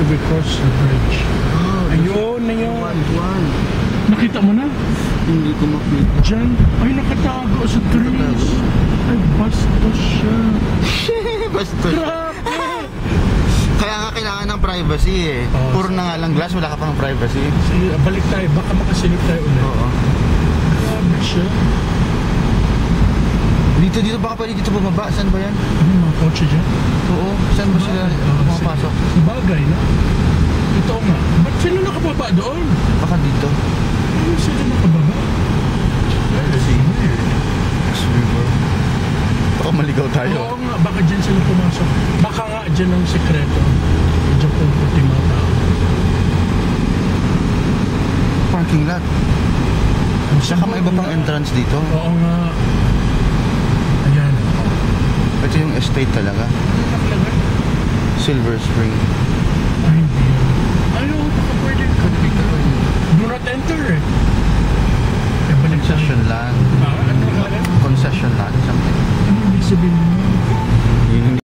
so we cross the bridge. Ayun na yun. Nakita mo na? Hindi ko makita. Diyan, ay nakatago sa trees. Ay, bastos siya. Bastos. Grabe! Kaya nga kailangan ng privacy eh. Puro na nga lang glass, wala ka pang privacy. Sige, balik tayo. Baka makasilip tayo ulit. Oo. Grabe siya. Dito baka pwede dito bumaba. Saan ba yan? Ano yung mga kotse dyan? Oo. Saan ba sila pumapasok? Bagay na. Ito nga. Ba't sila nakababa doon? Baka dito. Ano sila nakababa? River. Baka maligaw tayo. Oo nga. Baka dyan sila pumasok. Baka nga dyan ang sekreto. Diyan po puti mga tao. Parking lot. Saka may iba pang entrance dito. Oo nga. Ayan. Ito yung estate talaga. Ano nakalagay? Silver Spring.